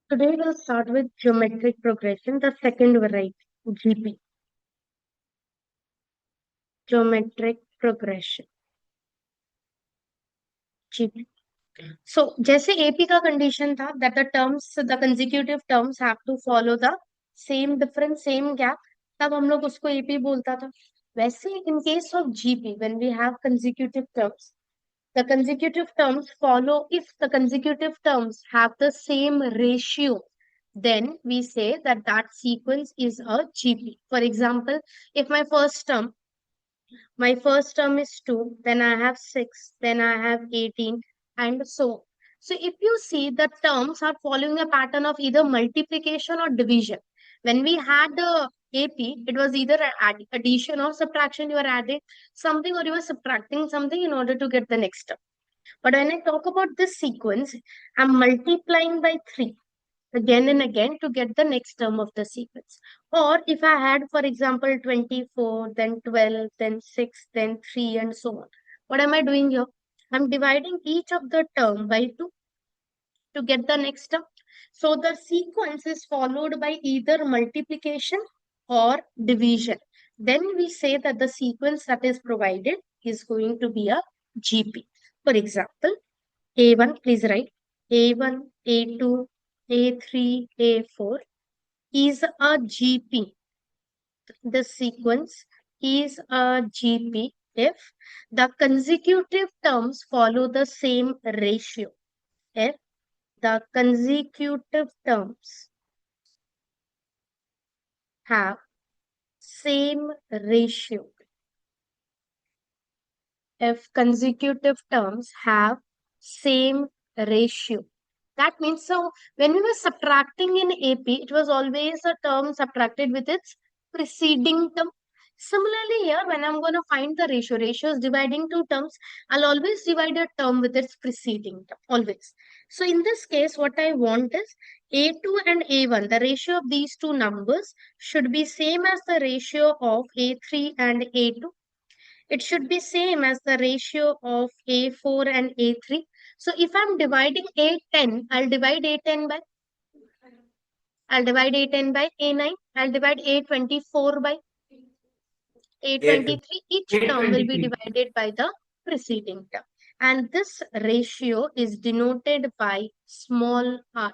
Today we'll start with geometric progression, the second variety, GP, geometric progression, GP. So, जैसे AP का condition था that the consecutive terms have to follow the same difference, same gap, तब हम लोग उसको AP बोलता था. वैसे in case of GP, when we have consecutive terms, the consecutive terms follow, if the consecutive terms have the same ratio, then we say that that sequence is a GP. For example, if my first term is 2, then I have 6, then I have 18, and so on. So if you see, the terms are following a pattern of either multiplication or division. When we had the AP, it was either addition or subtraction. You are adding something or you are subtracting something in order to get the next term. But when I talk about this sequence, I'm multiplying by 3 again and again to get the next term of the sequence. Or if I had, for example, 24, then 12, then 6, then 3, and so on. What am I doing here? I'm dividing each of the term by 2 to get the next term. So the sequence is followed by either multiplication or division. Then we say that the sequence that is provided is going to be a GP. For example, A1, please write A1, A2, A3, A4 is a GP. The sequence is a GP if the consecutive terms follow the same ratio. If the consecutive terms have same ratio. If consecutive terms have same ratio. That means, so when we were subtracting in AP, it was always a term subtracted with its preceding term. Similarly, here, when I'm going to find the ratio is dividing two terms, I'll always divide a term with its preceding term, always. So in this case, what I want is A2 and A1, the ratio of these two numbers should be same as the ratio of A3 and A2. It should be same as the ratio of A4 and A3. So if I'm dividing A10, I'll divide A10 by A9. I'll divide A24 by Eight, A23. Each term will be 823. divided by the preceding term. And this ratio is denoted by small r.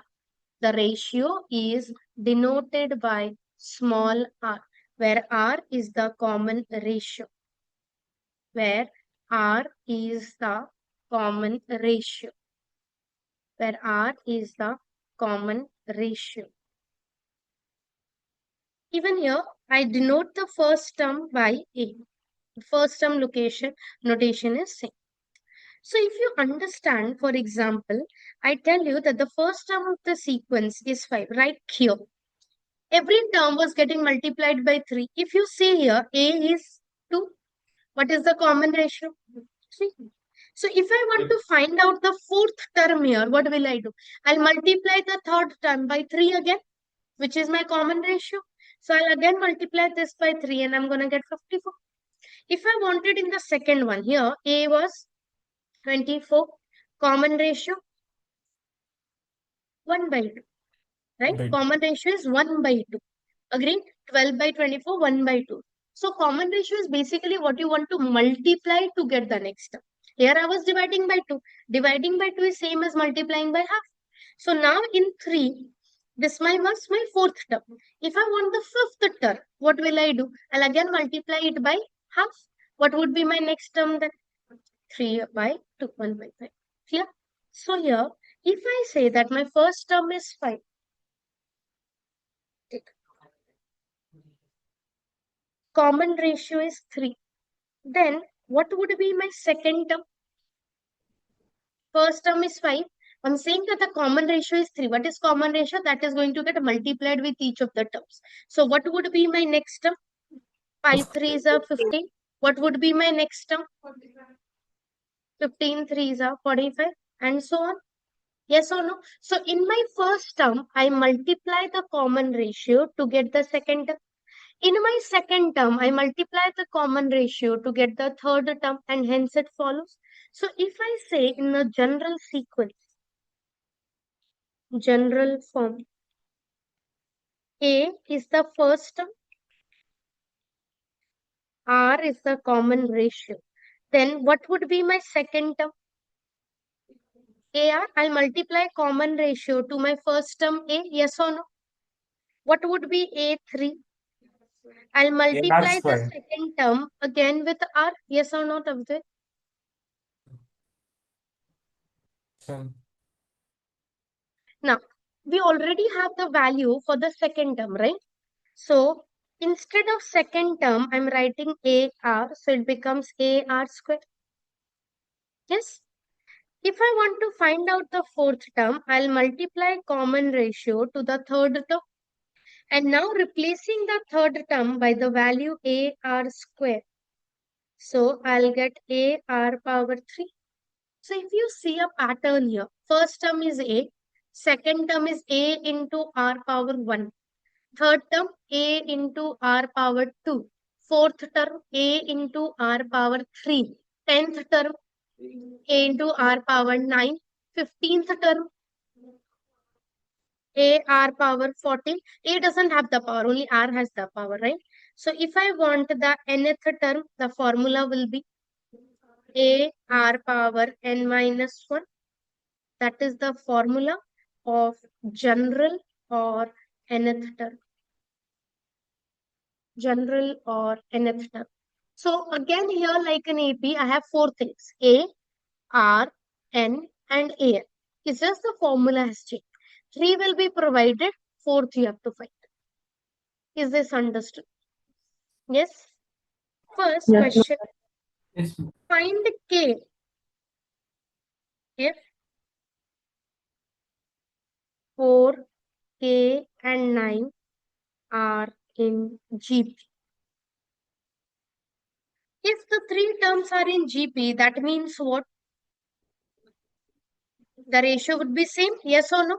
The ratio is denoted by small r, where r is the common ratio. Where R is the common ratio. Where R is the common ratio. Even here, I denote the first term by A. The first term notation is same. So if you understand, for example, I tell you that the first term of the sequence is 5, right here. Every term was getting multiplied by 3. If you see here, A is 2. What is the common ratio? 3. So if I want to find out the fourth term here, what will I do? I'll multiply the third term by 3 again, which is my common ratio. So I'll again multiply this by 3 and I'm going to get 54. If I wanted in the second one here, A was 24, common ratio 1 by 2, right? Right. Common ratio is 1 by 2. Agreed? 12 by 24, 1 by 2. So common ratio is basically what you want to multiply to get the next term. Here I was dividing by 2. Dividing by 2 is same as multiplying by half. So now in 3, this was my fourth term. If I want the fifth term, what will I do? I'll again multiply it by half. What would be my next term then? 3 by 2, 1 by 5. Clear? So here, if I say that my first term is 5, common ratio is 3, then what would be my second term? First term is 5. I'm saying that the common ratio is 3. What is common ratio? That is going to get multiplied with each of the terms. So what would be my next term? 5 3s are 15. What would be my next term? 15 3s are 45, and so on. Yes or no? So in my first term, I multiply the common ratio to get the second term. In my second term, I multiply the common ratio to get the third term, and hence it follows. So if I say in the general sequence, general form. A is the first term, R is the common ratio. Then what would be my second term? AR, I'll multiply common ratio to my first term A, yes or no? What would be A3? I'll AR multiply the square. second term again with R, yes or no, Tabitha? So, Now, we already have the value for the second term, right? So, instead of second term, I'm writing AR, so it becomes AR square. Yes? If I want to find out the fourth term, I'll multiply common ratio to the third term. And now replacing the third term by the value AR square. So I'll get AR power 3. So if you see a pattern here, first term is A, second term is A into R power 1, third term A into R power 2, fourth term A into R power 3, 10th term A into R power 9, 15th term A R power 14. A doesn't have the power, only R has the power, right? So if I want the nth term, the formula will be A R power n minus 1. That is the formula of general or nth term. General or nth term. So again here, like in AP, I have four things: A, R, N, and A. It's just the formula has changed. Three will be provided, fourth you have to find. Is this understood? Yes. First Yes, question. yes. Find K if 4, K, and 9 are in GP. If the three terms are in GP, that means what? The ratio would be same, yes or no?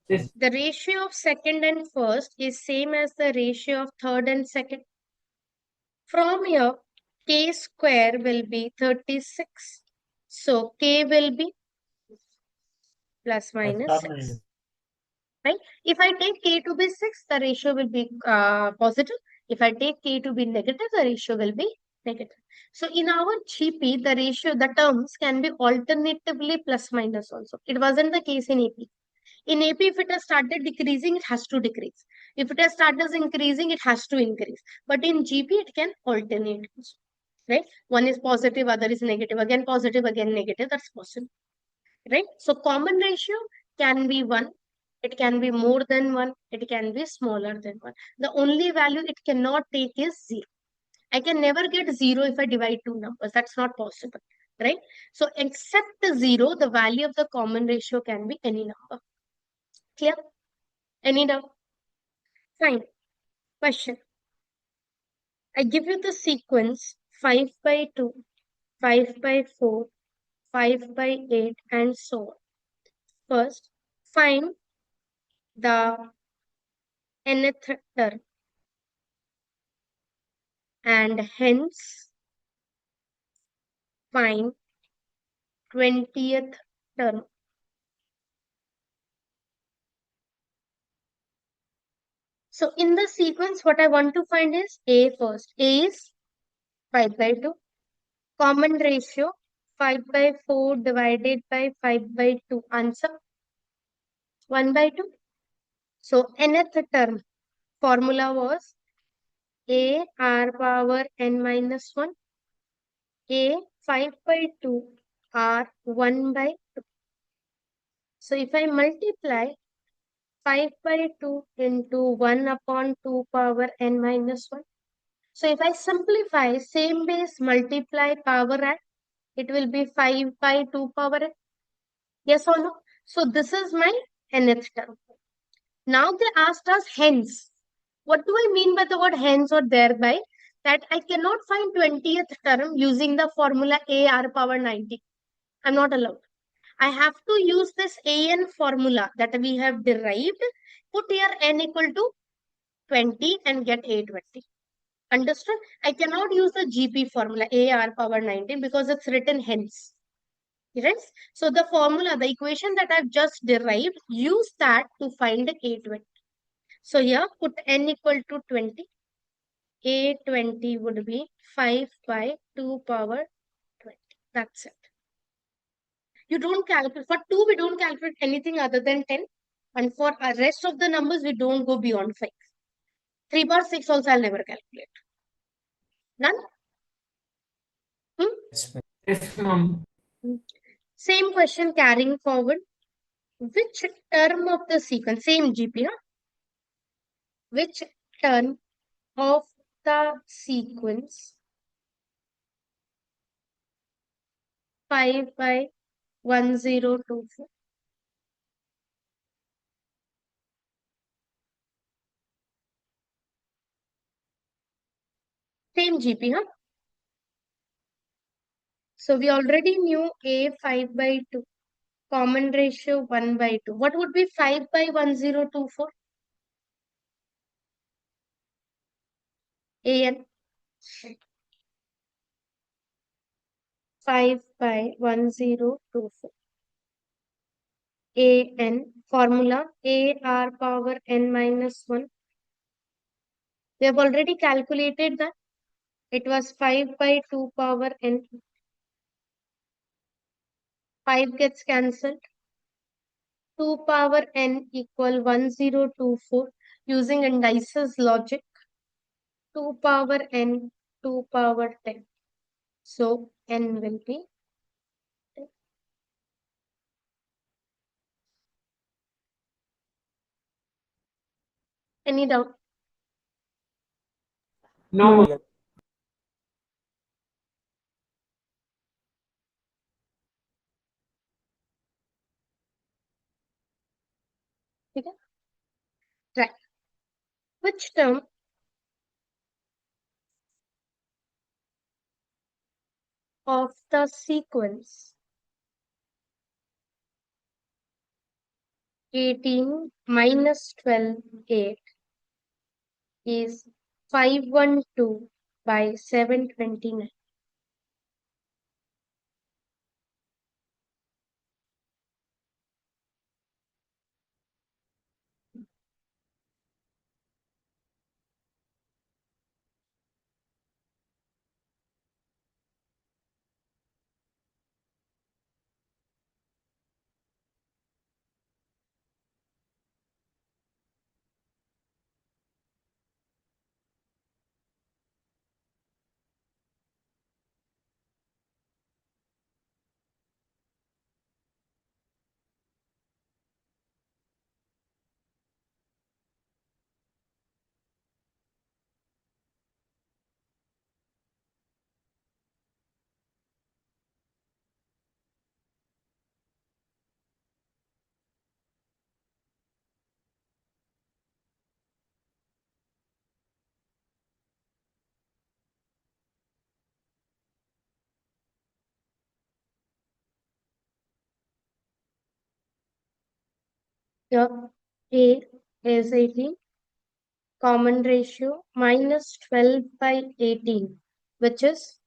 Yes. The ratio of second and first is same as the ratio of third and second. From here, K square will be 36. So K will be plus minus 6. Right? If I take K to be 6, the ratio will be positive. If I take K to be negative, the ratio will be negative. So in our GP, the ratio, the terms can be alternatively plus minus also. It wasn't the case in AP. In AP, if it has started decreasing, it has to decrease. If it has started increasing, it has to increase. But in GP, it can alternate. Right? One is positive, other is negative. Again positive, again negative. That's possible. Right? So common ratio can be 1. It can be more than 1. It can be smaller than 1. The only value it cannot take is 0. I can never get 0 if I divide two numbers. That's not possible. Right? So except the 0, the value of the common ratio can be any number. Clear? Any doubt? Fine. Question. I give you the sequence 5 by 2, 5 by 4, 5 by 8, and so on. First, find the nth term and hence find 20th term. So in the sequence, what I want to find is A first. A is 5 by 2. Common ratio 5 by 4 divided by 5 by 2. Answer 1 by 2. So nth term formula was A R power n minus 1. A 5 by 2 R 1 by 2. So if I multiply 5 by 2 into 1 upon 2 power n minus 1. So if I simplify same base multiply power n, it will be 5 by 2 power n. Yes or no? So this is my nth term. Now they asked us hence. What do I mean by the word hence or thereby? That I cannot find 20th term using the formula A R power 90. I'm not allowed. I have to use this AN formula that we have derived, put here n equal to 20 and get A20. Understood? I cannot use the GP formula AR power 19 because it's written hence. Yes. So the formula, the equation that I've just derived, use that to find A20. So here put n equal to 20. A20 would be 5 by 2 power 20. That's it. You don't calculate. For 2, we don't calculate anything other than 10. And for the rest of the numbers, we don't go beyond 5. 3 bar 6 also I'll never calculate. None? Hmm? Yes, ma'am. Yes, ma'am. Same question carrying forward. Which term of the sequence, same GP, huh? Which term of the sequence 5 by 1024? Same GP, huh? So we already knew A 5 by 2, common ratio 1 by 2. What would be 5 by 1024? AN 5 by 1024. AN formula AR power n minus 1. We have already calculated that. It was 5 by 2 power n. 5 gets cancelled. 2 power n equal 1024 using indices logic. 2 power n, 2 power 10. So n will be 10. Any doubt? No, No, ma'am. yeah. Okay. Right. Which term of the sequence 18 minus 12, 8 is 512 by 729? Here A is 18, common ratio minus 12 by 18, which is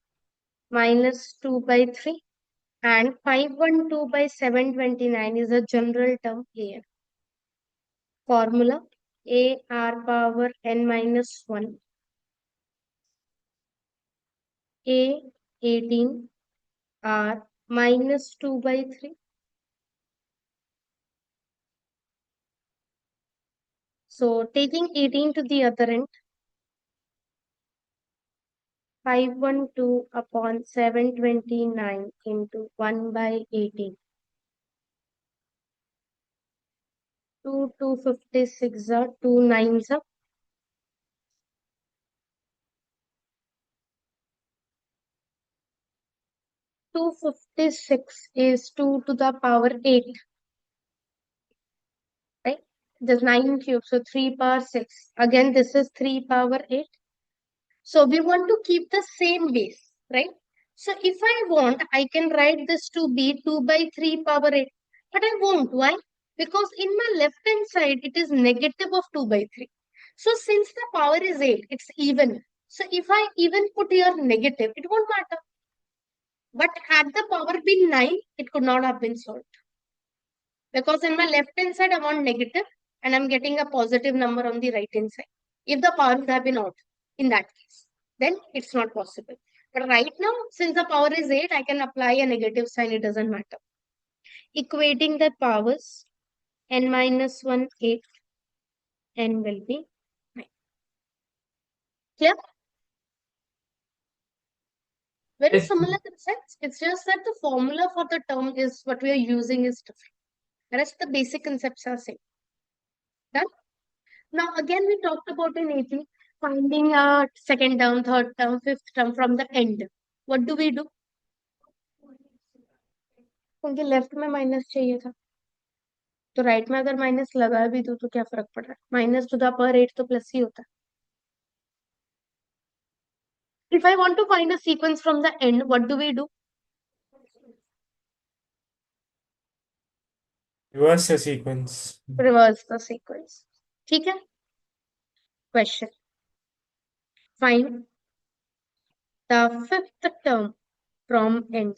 minus 2 by 3, and 512 by 729 is a general term here. Formula A r power n minus 1, A 18 r minus 2 by 3. So taking 18 to the other end, 512 upon 729 into 1 by 18. 256 are 2 nines are 256 is 2 to the power 8, right? There's 9 cubes, so 3 power 6. Again, this is 3 power 8. So we want to keep the same base, right? So if I want, I can write this to be 2 by 3 power 8. But I won't. Why? Because in my left hand side, it is negative of 2 by 3. So since the power is 8, it's even. So if I even put here negative, it won't matter. But had the power been 9, it could not have been solved. Because in my left hand side, I want negative and I'm getting a positive number on the right hand side. If the power would have been odd in that case, then it's not possible. But right now, since the power is 8, I can apply a negative sign, it doesn't matter. Equating the powers, n minus 1, 8, n will be 9. Clear? Very Yes, similar ma'am. concepts. It's just that the formula for the term is what we are using is different. The rest the basic concepts are same. Done? Now again we talked about in AP finding a second term, third term, fifth term from the end. What do we do? क्योंकि left में minus चाहिए था तो right में अगर minus लगा भी दूं तो क्या फर्क पड़ रहा है माइनस टू द पावर 8 तो प्लस ही होता है if I want to find a sequence from the end what do we do Reverse the sequence. Reverse the sequence ठीक है question find the fifth term from end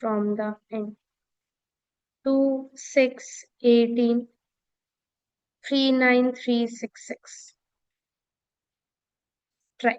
from the end 2 6 18 39366 try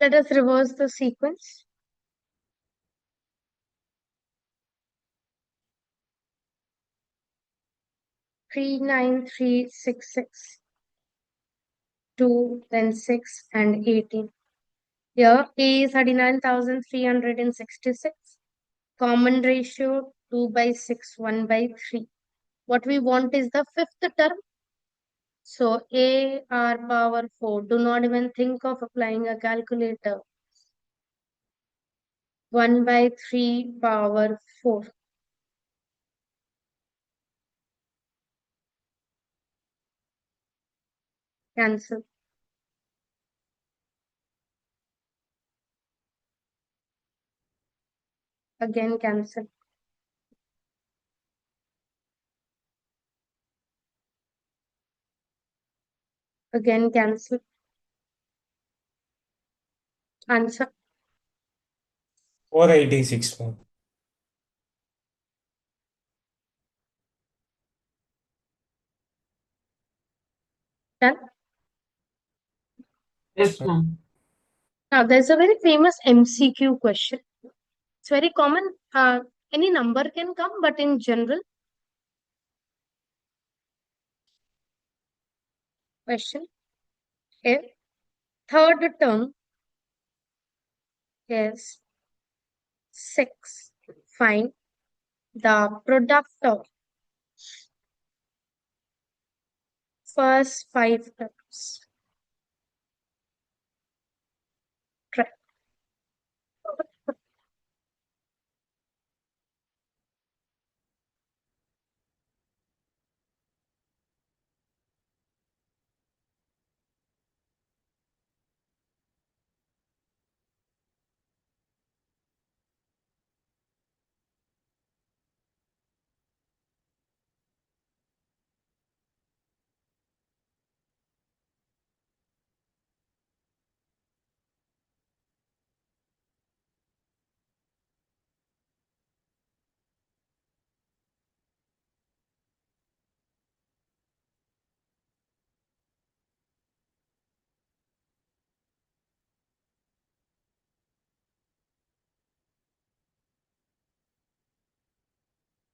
let us reverse the sequence 39366 2 then 6 and 18 here a is 39,366 common ratio 2 by 6 1 by 3 what we want is the fifth term so a r power 4 do not even think of applying a calculator 1 by 3 power 4 cancel again cancel again cancel answer 486, ma'am. done. Yes, ma'am. Now there's a very famous MCQ question. It's very common. Any number can come, but in general, question if third term is 6, find the product of first 5 terms. Try.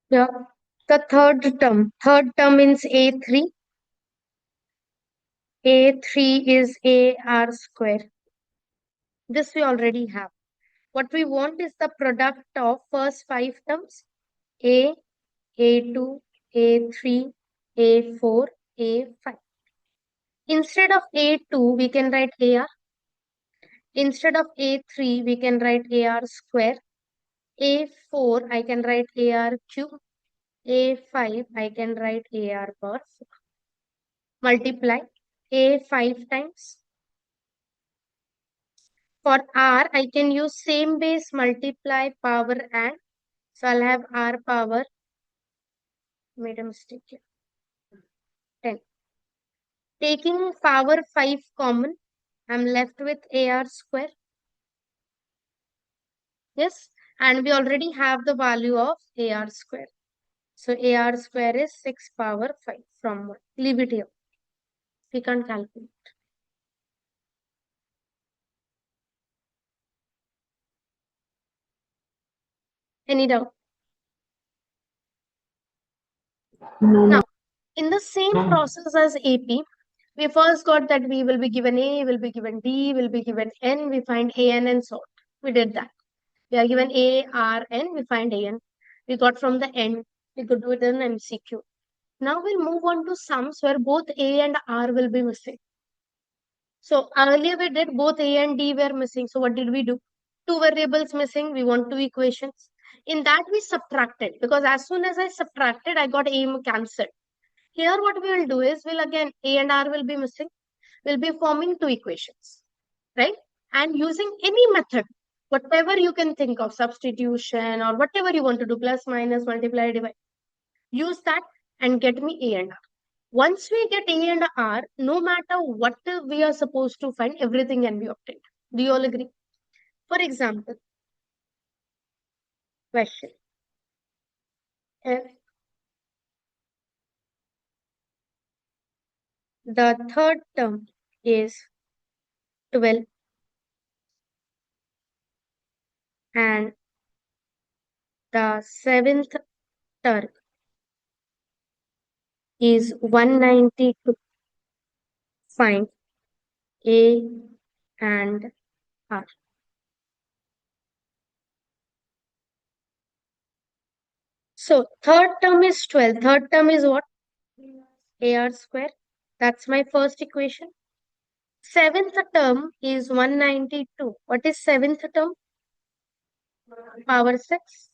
Yeah. The third term means A3. A3 is AR square. This we already have. What we want is the product of first five terms. A, A2, A3, A4, A5. Instead of A2, we can write AR. Instead of A3, we can write AR square. A4, I can write AR cube. A5, I can write AR power 4. Multiply A5 times. For R, I can use same base multiply power and. So I'll have R power, made a mistake here, 10. Taking power 5 common, I'm left with AR square. Yes, and we already have the value of AR square. So AR square is 6 power 5 from 1. Leave it here. We can't calculate. Any doubt? No. Now, in the same No. process as AP, we first got that we will be given A, will be given D, will be given N, we find AN and so on. We did that. We are given A, R, N, we find AN. We got from the N, we could do it in MCQ. Now we'll move on to sums where both A and R will be missing. So earlier we did both A and D were missing. So what did we do? Two variables missing, we want two equations. In that we subtracted because as soon as I subtracted, I got A cancelled. Here what we will do is, we'll again, A and R will be missing. We'll be forming two equations, right? And using any method, whatever you can think of, substitution or whatever you want to do, plus, minus, multiply, divide, use that and get me A and R. Once we get A and R, no matter what we are supposed to find, everything can be obtained. Do you all agree? For example, question. If the third term is 12 and the seventh term is 192, find A and R. So third term is 12. Third term is what? AR square. That's my first equation. Seventh term is 192. What is seventh term? Power 6.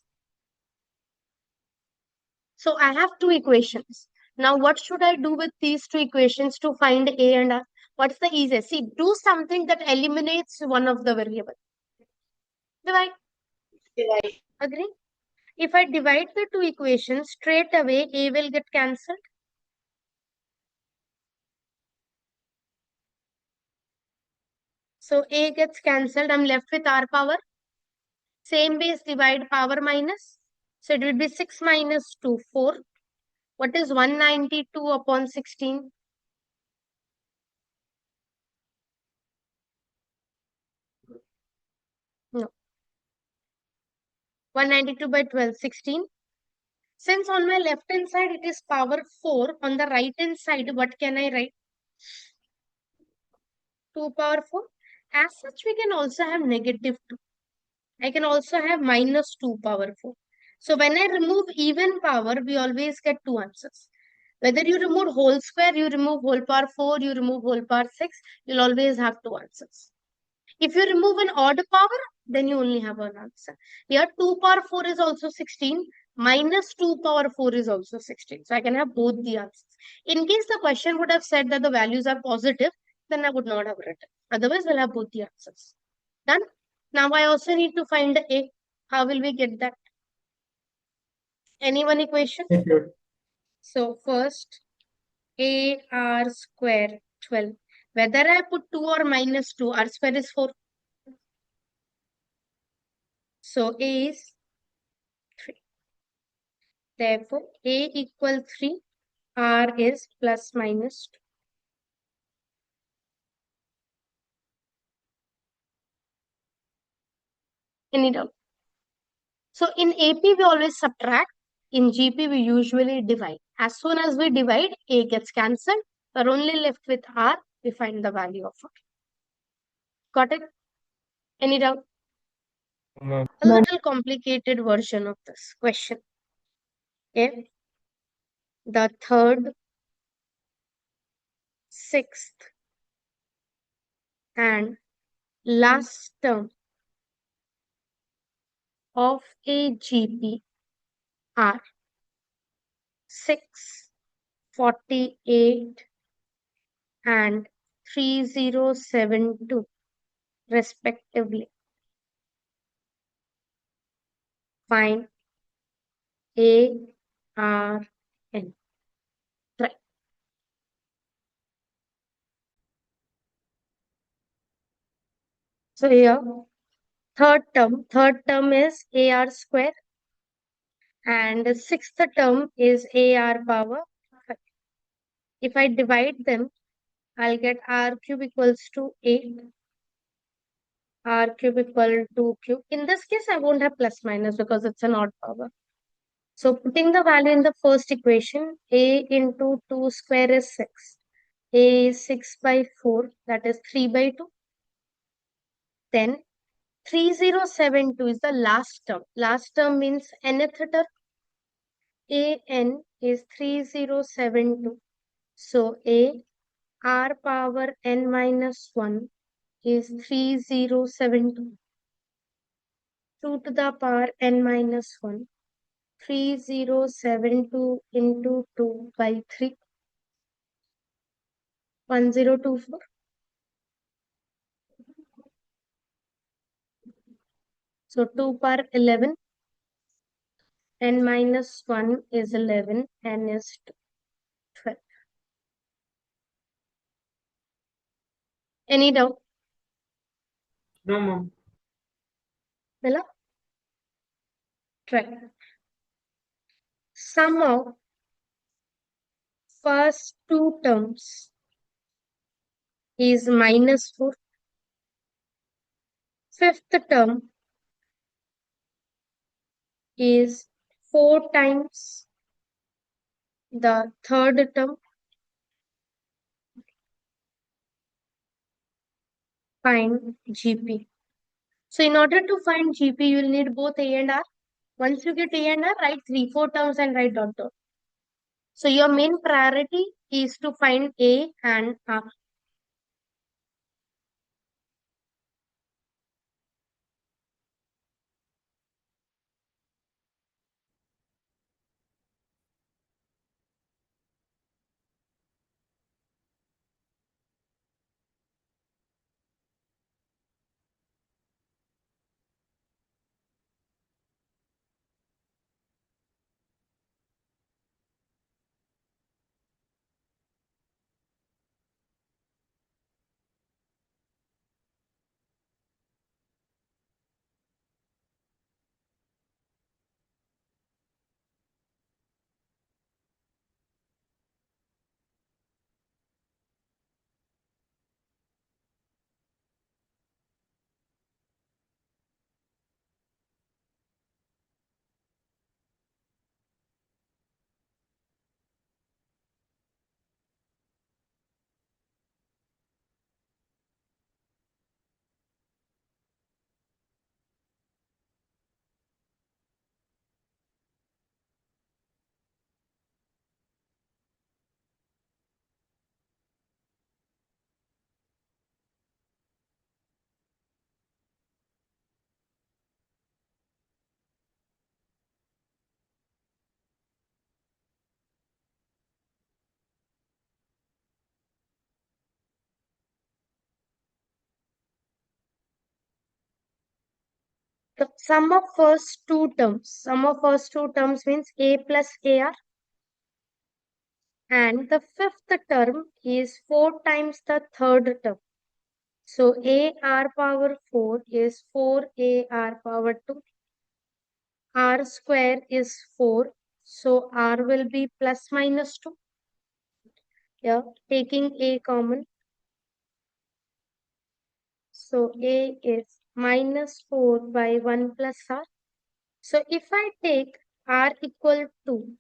So I have two equations. Now what should I do with these two equations to find A and R? What's the easiest? See, do something that eliminates one of the variable. Divide. Agree? If I divide the two equations, straight away A will get cancelled. So A gets cancelled. I'm left with R power. Same base divide power minus. So it will be 6 minus 2, 4. What is 192 upon 16? No. 192 by 12, 16. Since on my left hand side it is power 4, on the right hand side, what can I write? 2 power 4. As such, we can also have negative 2. I can also have minus 2 power 4. So when I remove even power, we always get two answers. Whether you remove whole square, you remove whole power 4, you remove whole power 6, you'll always have two answers. If you remove an odd power, then you only have one answer. Here 2 power 4 is also 16, minus 2 power 4 is also 16. So I can have both the answers. In case the question would have said that the values are positive, then I would not have written. Otherwise, we'll have both the answers. Done? Now I also need to find the A. How will we get that? Any one equation? So first, AR square 12. Whether I put 2 or minus 2, R square is 4. So A is 3. Therefore, A equal 3, R is plus minus 2. Any doubt? So in AP, we always subtract. in GP we usually divide. As soon as we divide, A gets cancelled. We're only left with R. We find the value of R. Got it? Any doubt? No. A little complicated version of this question. Okay. The third, sixth, and last term of a GP are 648 and 3072 respectively. Find A, R, N. Try. So here, third term is AR square, and the sixth term is AR power 5. If I divide them, I'll get R cube equals to 8, R cube equal to cube. In this case, I won't have plus minus because it's an odd power. So putting the value in the first equation, A into 2 square is 6. A is 6 by 4, that is 3 by 2. Then 3072 is the last term. Last term means nth term. An is 3072. So A r power n minus 1 is 3072. 2 to the power n minus 1. 3072 into 2 by 3. 1024. So 2 power 11. N minus 1 is 11. N is 12. Any doubt? No, ma'am. Mila? Try. Sum of first two terms is minus 4. Fifth term is 4 times the third term. Find GP. So in order to find GP, you will need both A and R. Once you get A and R, write 3, 4 terms and write dot dot. So your main priority is to find A and R. The sum of first two terms. Sum of first two terms means A plus AR. And the fifth term is 4 times the third term. So AR power 4 is 4AR power 2. R square is 4. So R will be plus minus 2. Yeah, taking A common. So A is minus 4 by 1 plus R. So if I take R equal to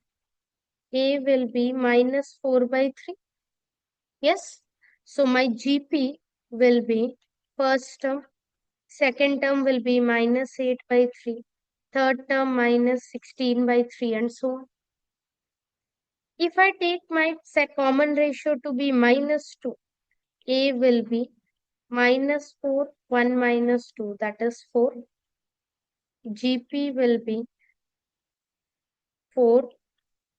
A will be minus 4 by 3. Yes. So my GP will be first term, second term will be minus 8 by 3, third term minus 16 by 3, and so on. If I take my common ratio to be minus 2, A will be minus 4, 1 minus 2, that is 4. GP will be 4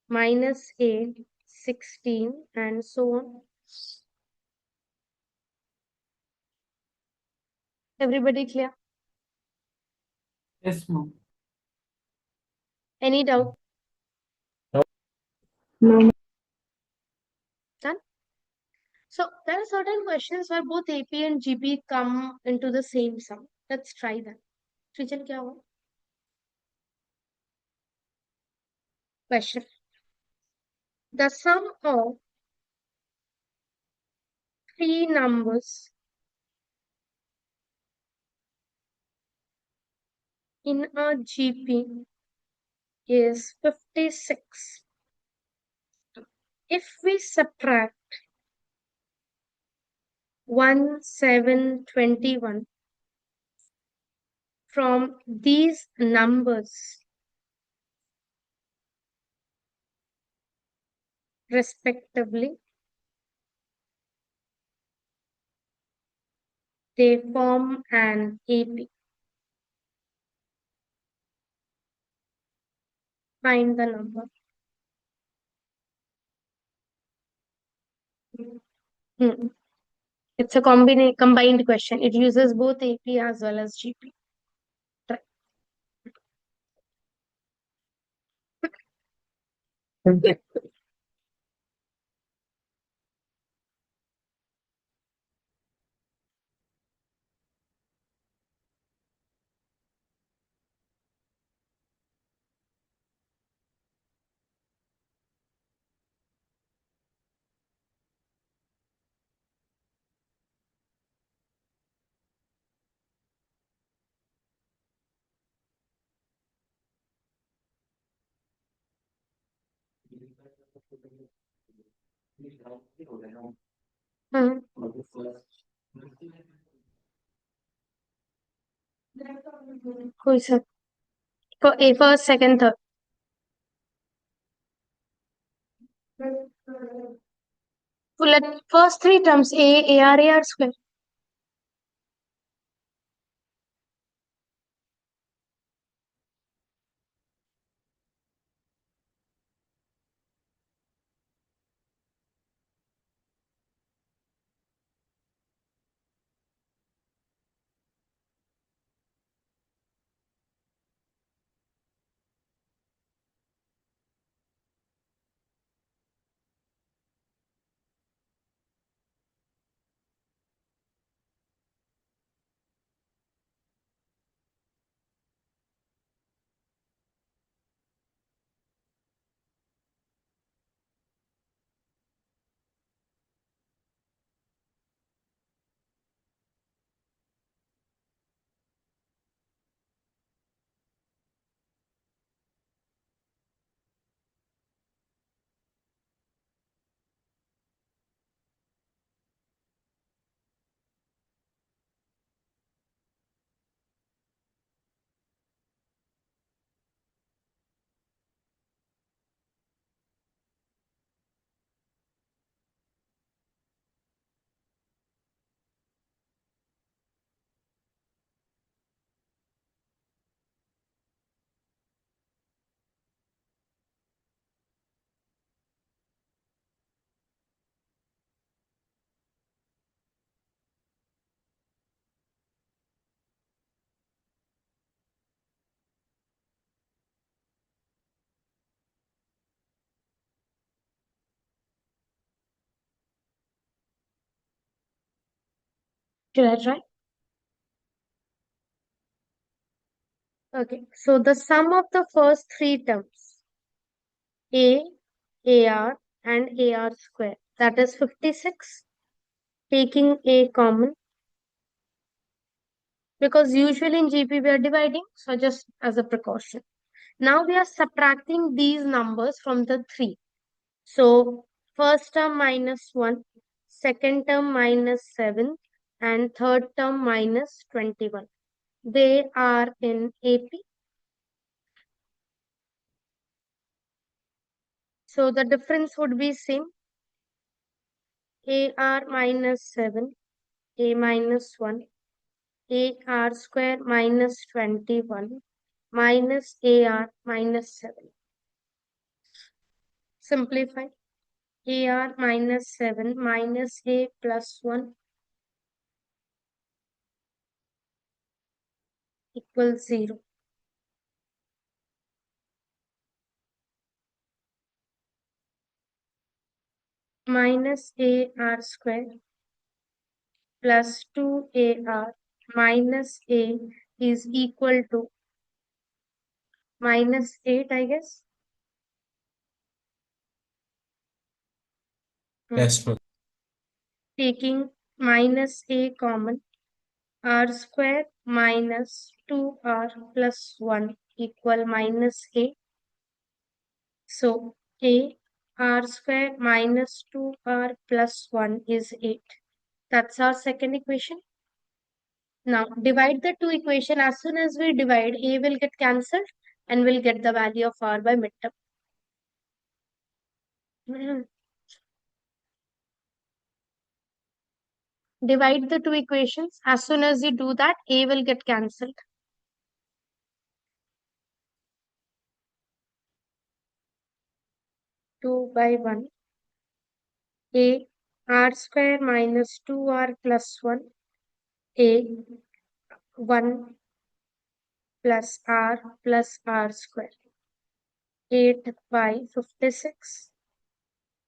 minus 8, 16, and so on. Everybody clear? Yes, ma'am. Any doubt? No. Done? So there are certain questions where both AP and GP come into the same sum. Let's try that. Srijan, क्या हुआ? Question. The sum of three numbers in a GP is 56. If we subtract 1, 7, 21 from these numbers respectively, they form an AP. Find the number. Hmm. It's a combined question. It uses both AP as well as GP. Try. Hmm. Who is it? For A first, second, third. So let first three terms A, AR, AR square. Should I try? Okay. So the sum of the first three terms A, AR, and AR square, that is 56. Taking A common, because usually in GP we are dividing, so just as a precaution. Now we are subtracting these numbers from the 3. So first term minus 1, second term minus 7, and third term minus 21. They are in AP. So the difference would be same. AR minus 7, A minus 1, AR square minus 21 minus AR minus 7. Simplify. AR minus 7 minus A plus 1 equals 0. Minus AR square plus 2AR minus A is equal to minus 8, I guess. Yes, ma'am. Taking minus A common, R square minus 2R plus 1 equal minus A. So A R square minus 2R plus 1 is 8. That's our second equation. Now divide the two equation. As soon as we divide, A will get cancelled and we'll get the value of R by midterm. Divide the two equations. As soon as you do that, A will get cancelled. Two by one. A R square minus 2R plus 1. A 1 plus R square. 8 by 56.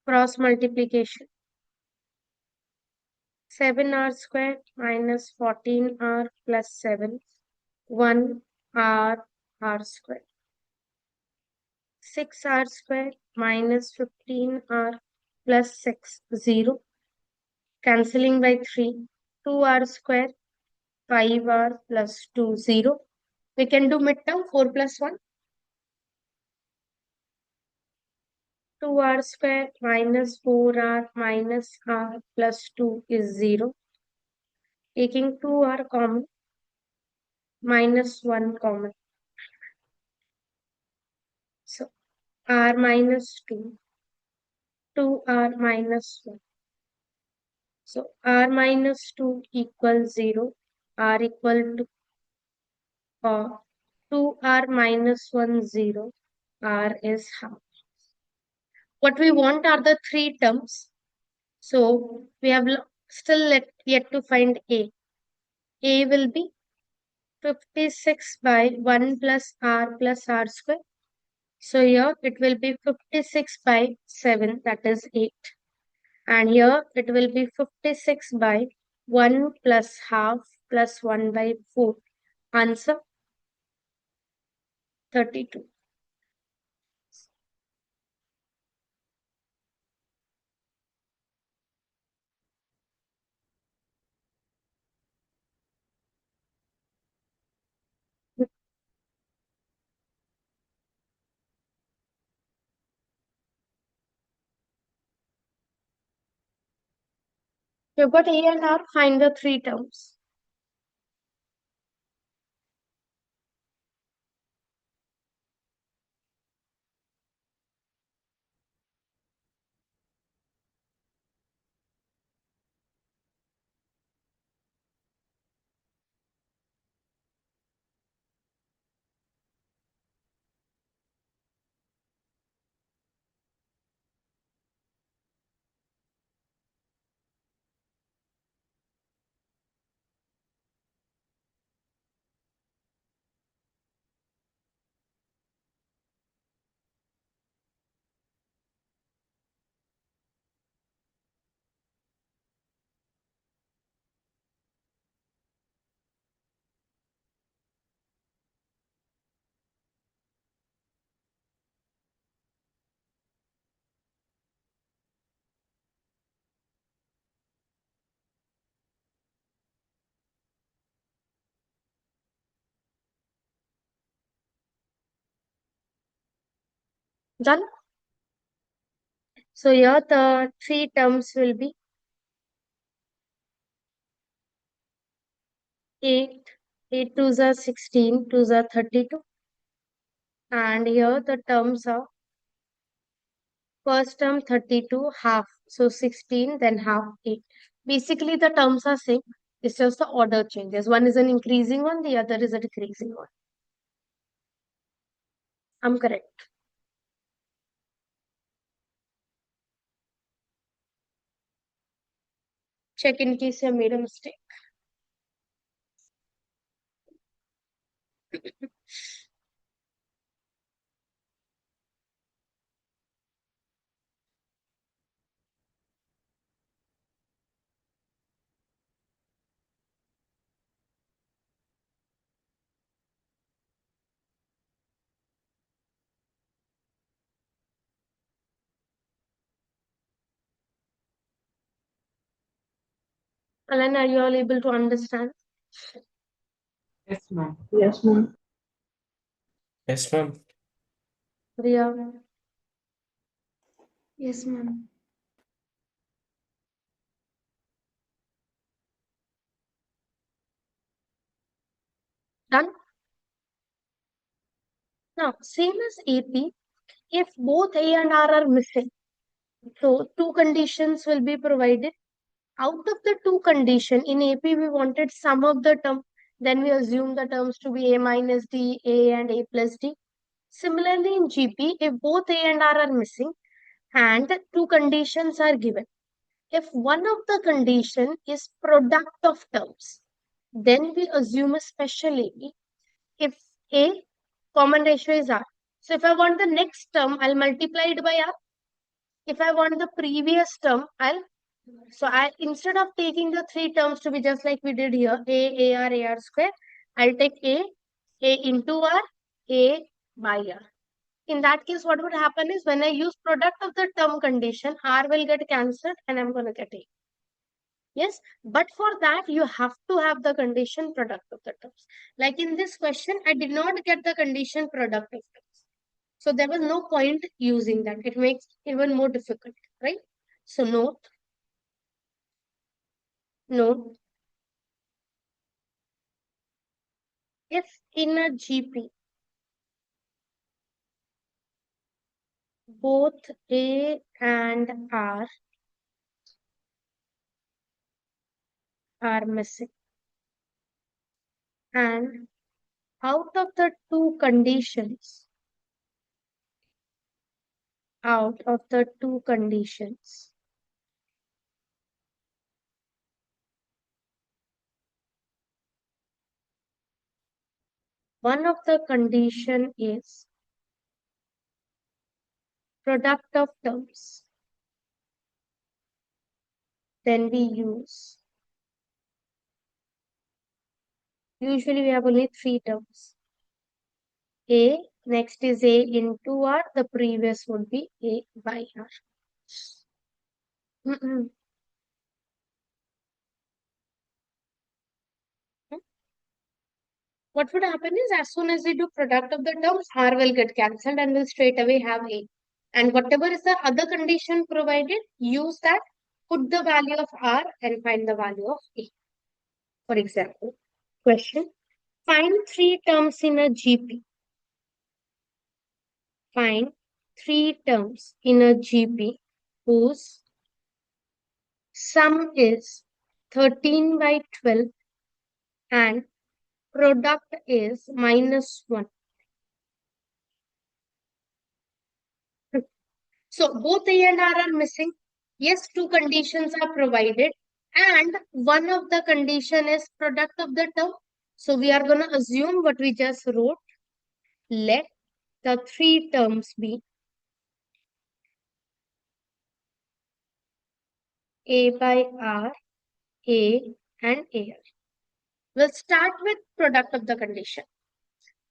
Cross multiplication. 7R square minus 14R plus 7. 1 R square. 6R square minus 15R plus 6. 0. Cancelling by 3. 2R square. 5R plus 2. 0. We can do midterm 4 plus 1. 2R square minus 4R minus R plus 2 is 0. Taking 2R common, minus 1 common. So R minus 2, 2R minus 1. So R minus 2 equals 0. R equal to 2R minus 1, 0. R is half. What we want are the three terms. So we have still yet to find A. A will be 56 by 1 plus R square. So here it will be 56 by 7, that is 8. And here it will be 56 by 1 plus half plus 1 by 4. Answer 32. You've got A and R, find the three terms. Done? So here the three terms will be 8, 8 twos are 16, twos are 32. And here the terms are first term 32, half. So 16, then half 8. Basically the terms are same. It's just the order changes. One is an increasing one, the other is a decreasing one. I'm correct. Check in case you made a mistake. Alan, are you all able to understand? Yes, ma'am. Yes, ma'am. Yes, ma'am. Priya? Yes, ma'am. Done? Now, same as AP, if both A and R are missing, so two conditions will be provided. Out of the two condition, in AP we wanted sum of the term, then we assume the terms to be A minus D, A and A plus D. Similarly, in GP, if both A and R are missing and two conditions are given, if one of the condition is product of terms, then we assume a special AP. If A common ratio is R, so if I want the next term, I'll multiply it by R. If I want the previous term, I instead of taking the three terms to be just like we did here, A R square, I'll take A into R, A by R. In that case, what would happen is when I use product of the term condition, R will get cancelled and I'm going to get A. Yes, but for that, you have to have the condition product of the terms. Like in this question, I did not get the condition product of terms. So there was no point using that. It makes it even more difficult, right? So note, if in a GP, both A and R are missing, and out of the two conditions, out of the two conditions, one of the condition is product of terms, then we use, usually we have only three terms. A, next is A into R, the previous would be A by R. Mm-mm. What would happen is as soon as we do product of the terms, R will get cancelled and we'll straight away have A. And whatever is the other condition provided, use that, put the value of R and find the value of A. For example, question, find three terms in a GP. Find three terms in a GP whose sum is 13 by 12 and product is -1. So both A and R are missing. Yes, two conditions are provided and one of the condition is product of the term. So we are going to assume what we just wrote. Let the three terms be A by R, A and AR. We'll start with product of the condition.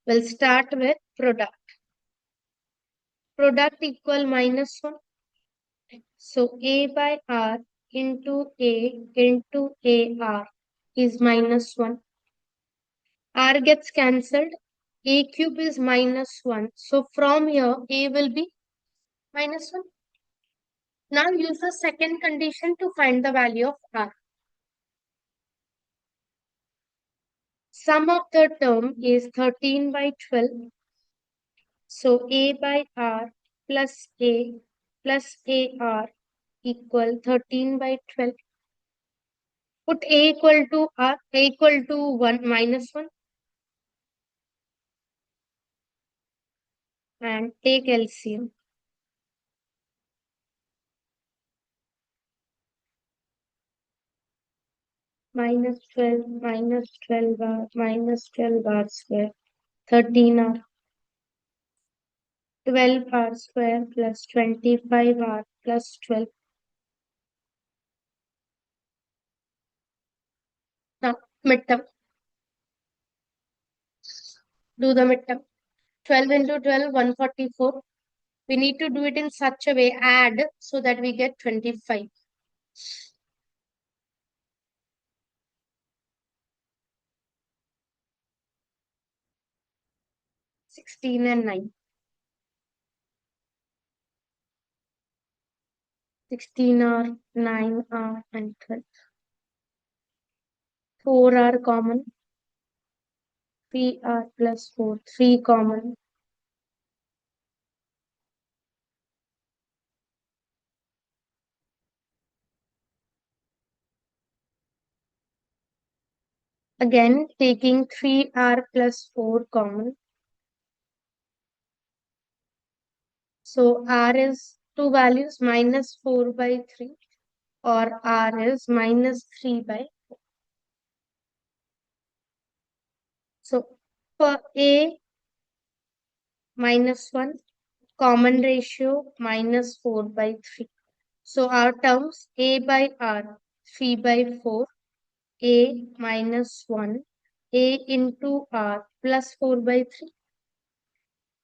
We'll start with product. Product equal -1. So A by R into A into AR is -1. R gets cancelled. A cube is -1. So from here, A will be minus 1. Now use the second condition to find the value of r. Sum of the term is 13 by 12. So a by r plus a plus ar equal 13 by 12. Put a equal to r, a equal to 1 minus 1 and take LCM. Minus 12 r minus 12 r square, 13 r. 12 r square plus 25 r plus 12. Now, midterm. Do the midterm. 12 into 12, 144. We need to do it in such a way, add, so that we get 25. 16 and 9. 16 r, 9 r and 12. 4 r common. 3 r plus 4, 3 common. Again, taking 3 r plus 4 common. So r is two values, minus 4 by 3, or r is minus 3 by 4. So for a, minus 1, common ratio minus 4 by 3. So our terms a by r, 3 by 4, a minus 1, a into r plus 4 by 3.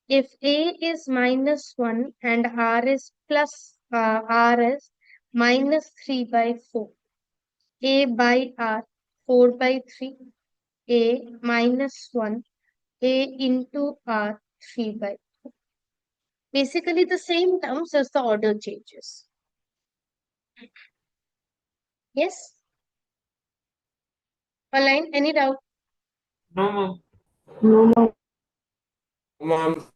If a is minus 1 and r is minus 3 by 4, a by r 4 by 3, a minus 1, a into r 3 by 4. Basically the same terms as the order changes. Yes? Online, any doubt? No, ma'am. No, no. Ma'am.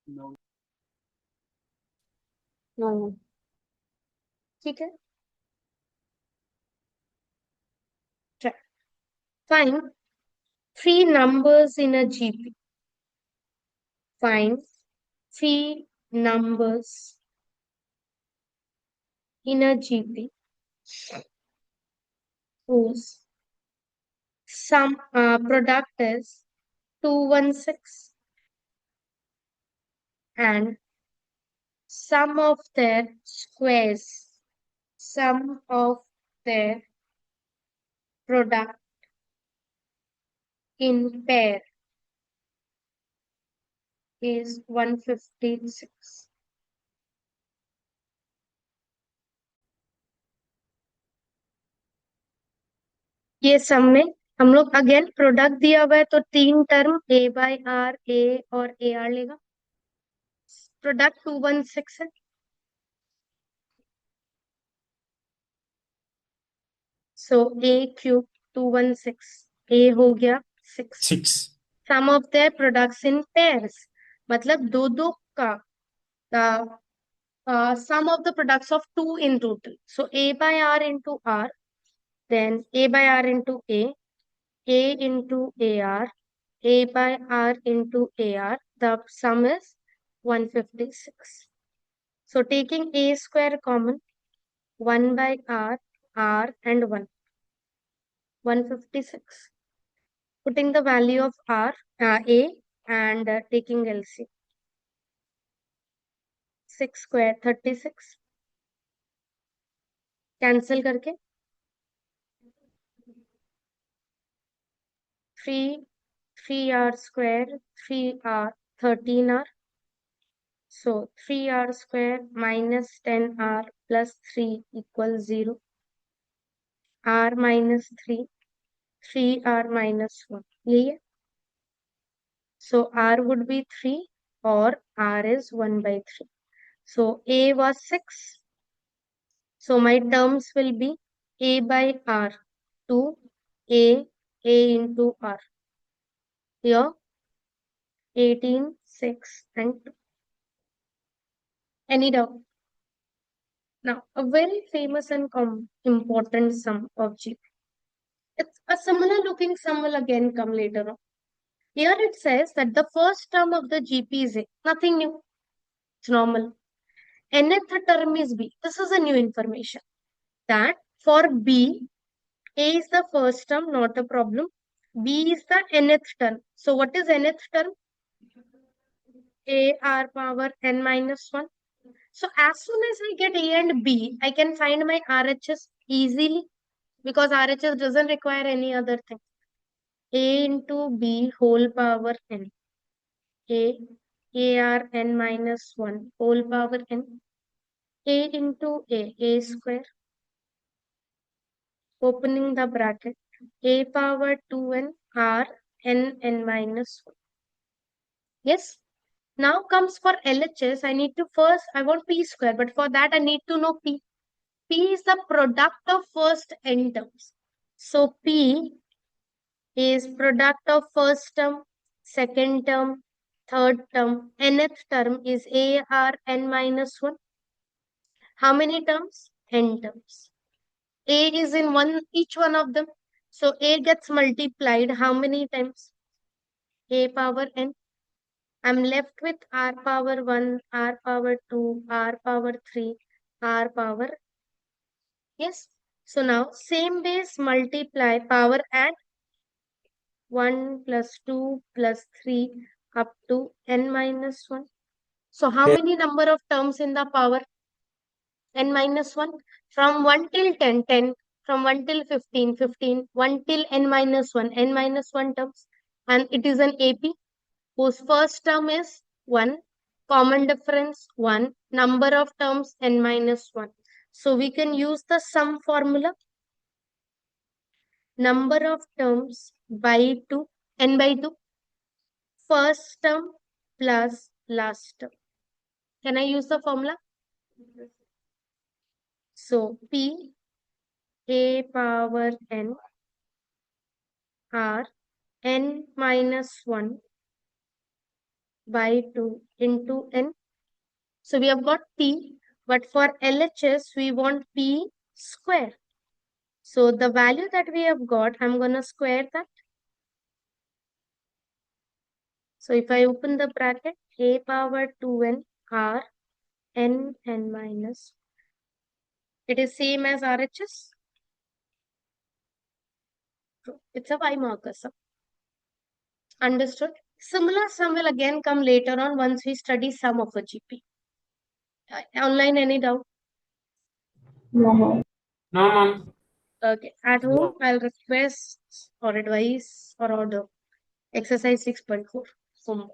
No, no. ठीक है? Try. Find three numbers in a GP. Find three numbers in a GP whose sum product is 216 and sum of their squares, sum of their product in pair is 156. ये सम में हम लोग again product दिया हुआ है तो तीन term A bye R A और ए आर लेगा. प्रोडक्ट 216 है. सो ए क्यूब 216 ए हो गया 6. 6. Some of their products in pairs मतलब दो दो का sum of the products of 2 in total. So a by r into r, then a by r into a into ar, a by r into ar. The sum is 156. So taking a square common, 1 by r and 1, 156. Putting the value of a and taking LCM. 6 square 36. Cancel करके 3r square 3r 13r. So 3r square minus 10r plus 3 equals 0. r minus 3, 3r minus 1. Yeah. So r would be 3 or r is 1 by 3. So A was 6. So my terms will be A by R, 2, A into R. Here 18, 6 and 2. Any doubt? Now, a very famous and important sum of GP. It's a similar looking sum will again come later on. Here it says that the first term of the GP is A. Nothing new. It's normal. Nth term is B. This is a new information. That for B, A is the first term, not a problem. B is the nth term. So what is nth term? A r power n minus 1. So as soon as I get A and B, I can find my RHS easily because RHS doesn't require any other thing. A into B whole power n. A r n minus 1 whole power n. A into A square. Opening the bracket. A power 2n r n minus 1. Yes. Now comes for LHS. I need to first, I want P square, but for that I need to know P. P is the product of first n terms. So P is product of first term, second term, third term, nth term is A r n minus 1. How many terms? N terms. A is in each one of them. So A gets multiplied how many times? A power n. I'm left with r power 1, r power 2, r power 3, r power. Yes. So now same base multiply power add 1 plus 2 plus 3 up to n minus 1. So how many number of terms in the power? N minus 1. From 1 till 10, 10. From 1 till 15, 15. 1 till n minus 1, n minus 1 terms. And it is an AP whose first term is 1. Common difference 1. Number of terms n minus 1. So we can use the sum formula. Number of terms by 2, n by 2. First term plus last term. Can I use the formula? So P A power n r n minus 1 by 2 into n. So we have got P, but for LHS we want P square. So the value that we have got, I'm going to square that. So if I open the bracket, A power 2n r n minus. It is same as RHS. It's a Y marker sum. Understood? Similar sum will again come later on once we study sum of a GP. Online, any doubt? No, ma'am. No, ma'am. Okay. At home, I'll request or advise or order exercise 6.4 homework.